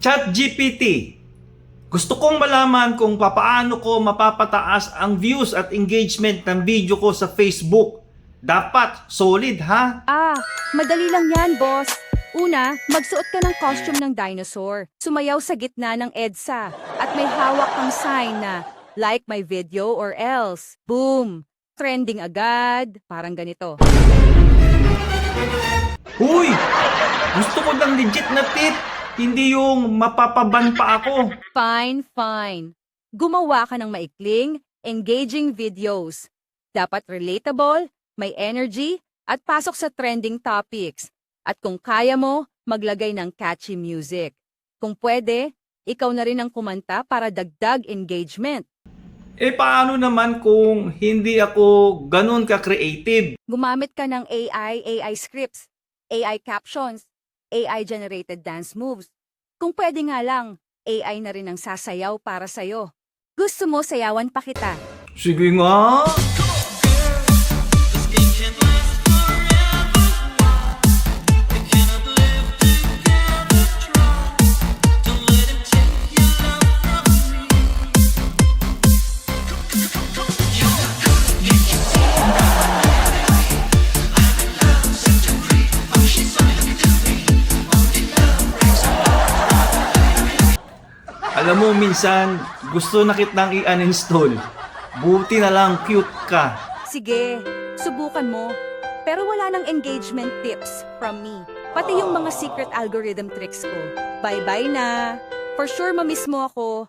ChatGPT. Gusto kong malaman kung papaano ko mapapataas ang views at engagement ng video ko sa Facebook. Dapat solid ha? Madali lang yan, boss. Una, magsuot ka ng costume ng dinosaur. Sumayaw sa gitna ng EDSA. At may hawak kang sign na, like my video or else. Boom! Trending agad. Parang ganito. Huy! Gusto ko ng legit na tip. Hindi yung mapapaban pa ako. Fine. Gumawa ka ng maikling, engaging videos. Dapat relatable, may energy, at pasok sa trending topics. At kung kaya mo, maglagay ng catchy music. Kung pwede, ikaw na rin ang kumanta para dagdag engagement. Paano naman kung hindi ako ganun ka-creative? Gumamit ka ng AI scripts, AI captions, AI-generated dance moves. Kung pwede nga lang, AI na rin ang sasayaw para sa'yo. Gusto mo sayawan pa kita? Sige nga. Alam mo, minsan, gusto na kitang i-uninstall. Buti na lang cute ka. Sige, subukan mo. Pero wala nang engagement tips from me. Pati yung mga secret algorithm tricks ko. Bye-bye na. For sure, mamiss mo ako.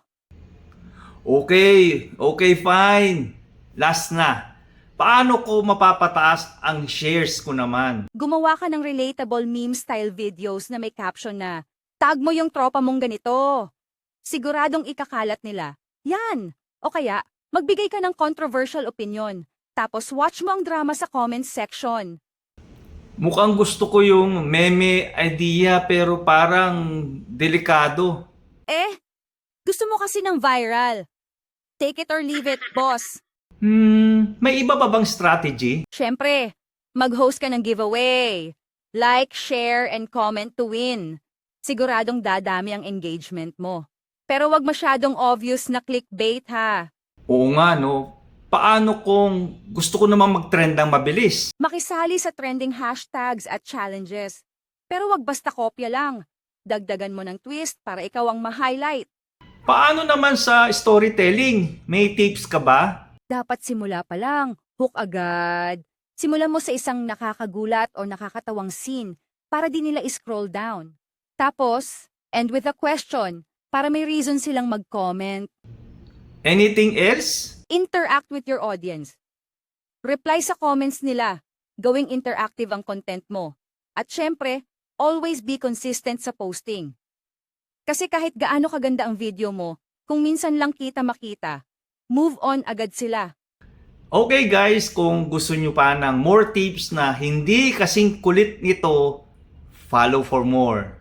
Okay, fine. Last na. Paano ko mapapataas ang shares ko naman? Gumawa ka ng relatable meme-style videos na may caption na, tag mo yung tropa mong ganito. Siguradong ikakalat nila. Yan! O kaya, magbigay ka ng controversial opinion. Tapos watch mo ang drama sa comment section. Mukhang gusto ko yung meme idea pero parang delikado. Gusto mo kasi ng viral. Take it or leave it, boss. May iba pa bang strategy? Siyempre, mag-host ka ng giveaway. Like, share, and comment to win. Siguradong dadami ang engagement mo. Pero wag masyadong obvious na clickbait ha. Oo nga no. Paano kung gusto ko namang mag-trend ng mabilis? Makisali sa trending hashtags at challenges. Pero wag basta kopya lang. Dagdagan mo ng twist para ikaw ang ma-highlight. Paano naman sa storytelling? May tips ka ba? Dapat simula pa lang, hook agad. Simulan mo sa isang nakakagulat o nakakatawang scene para di nila i-scroll down. Tapos, end with a question para may reason silang mag-comment. Anything else? Interact with your audience. Reply sa comments nila. Gawing interactive ang content mo. At syempre, always be consistent sa posting. Kasi kahit gaano kaganda ang video mo, kung minsan lang kita makita, move on agad sila. Okay guys, kung gusto nyo pa ng more tips na hindi kasing kulit nito, follow for more.